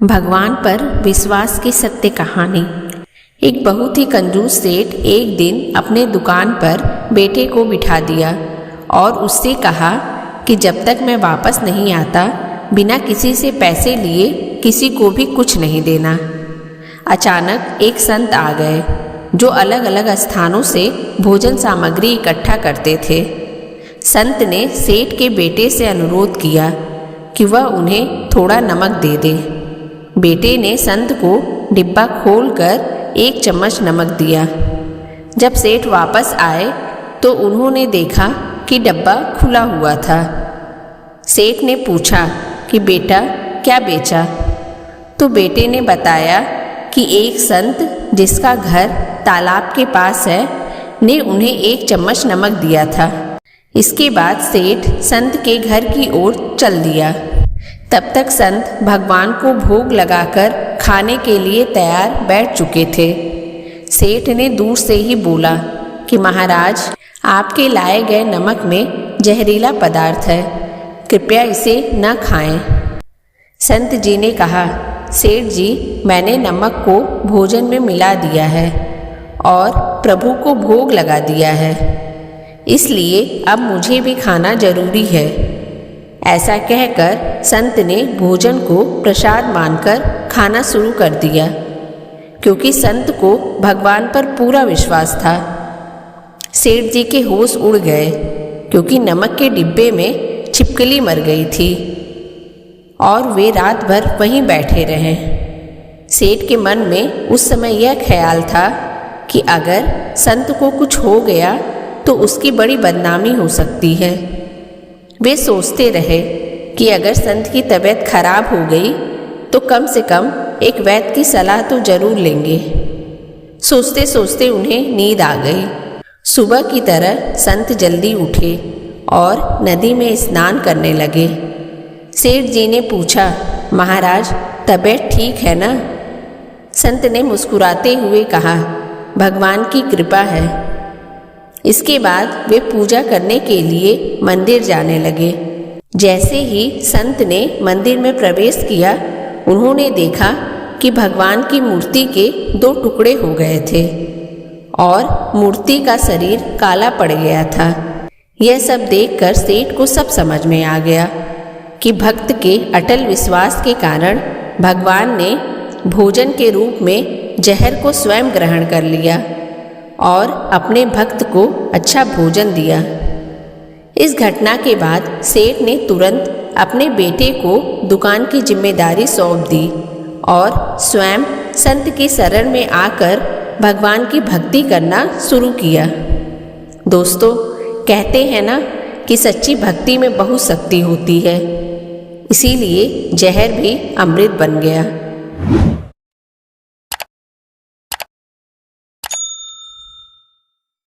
भगवान पर विश्वास की सत्य कहानी। एक बहुत ही कंजूस सेठ एक दिन अपने दुकान पर बेटे को बिठा दिया और उससे कहा कि जब तक मैं वापस नहीं आता बिना किसी से पैसे लिए किसी को भी कुछ नहीं देना। अचानक एक संत आ गए जो अलग अलग स्थानों से भोजन सामग्री इकट्ठा करते थे। संत ने सेठ के बेटे से अनुरोध किया कि वह उन्हें थोड़ा नमक दे दे। बेटे ने संत को डिब्बा खोलकर एक चम्मच नमक दिया। जब सेठ वापस आए तो उन्होंने देखा कि डब्बा खुला हुआ था। सेठ ने पूछा कि बेटा क्या बेचा? तो बेटे ने बताया कि एक संत जिसका घर तालाब के पास है ने उन्हें एक चम्मच नमक दिया था। इसके बाद सेठ संत के घर की ओर चल दिया। तब तक संत भगवान को भोग लगाकर खाने के लिए तैयार बैठ चुके थे। सेठ ने दूर से ही बोला कि महाराज, आपके लाए गए नमक में जहरीला पदार्थ है, कृपया इसे न खाएं। संत जी ने कहा, सेठ जी, मैंने नमक को भोजन में मिला दिया है और प्रभु को भोग लगा दिया है, इसलिए अब मुझे भी खाना जरूरी है। ऐसा कहकर संत ने भोजन को प्रसाद मानकर खाना शुरू कर दिया, क्योंकि संत को भगवान पर पूरा विश्वास था। सेठ जी के होश उड़ गए, क्योंकि नमक के डिब्बे में छिपकली मर गई थी और वे रात भर वहीं बैठे रहे। सेठ के मन में उस समय यह ख्याल था कि अगर संत को कुछ हो गया तो उसकी बड़ी बदनामी हो सकती है। वे सोचते रहे कि अगर संत की तबीयत खराब हो गई तो कम से कम एक वैद्य की सलाह तो जरूर लेंगे। सोचते सोचते उन्हें नींद आ गई। सुबह की तरह संत जल्दी उठे और नदी में स्नान करने लगे। सेठ जी ने पूछा, महाराज, तबीयत ठीक है ना? संत ने मुस्कुराते हुए कहा, भगवान की कृपा है। इसके बाद वे पूजा करने के लिए मंदिर जाने लगे। जैसे ही संत ने मंदिर में प्रवेश किया, उन्होंने देखा कि भगवान की मूर्ति के 2 टुकड़े हो गए थे और मूर्ति का शरीर काला पड़ गया था। यह सब देखकर सेठ को सब समझ में आ गया कि भक्त के अटल विश्वास के कारण भगवान ने भोजन के रूप में जहर को स्वयं ग्रहण कर लिया और अपने भक्त को अच्छा भोजन दिया। इस घटना के बाद सेठ ने तुरंत अपने बेटे को दुकान की जिम्मेदारी सौंप दी और स्वयं संत की शरण में आकर भगवान की भक्ति करना शुरू किया। दोस्तों, कहते हैं ना कि सच्ची भक्ति में बहुत शक्ति होती है, इसीलिए जहर भी अमृत बन गया।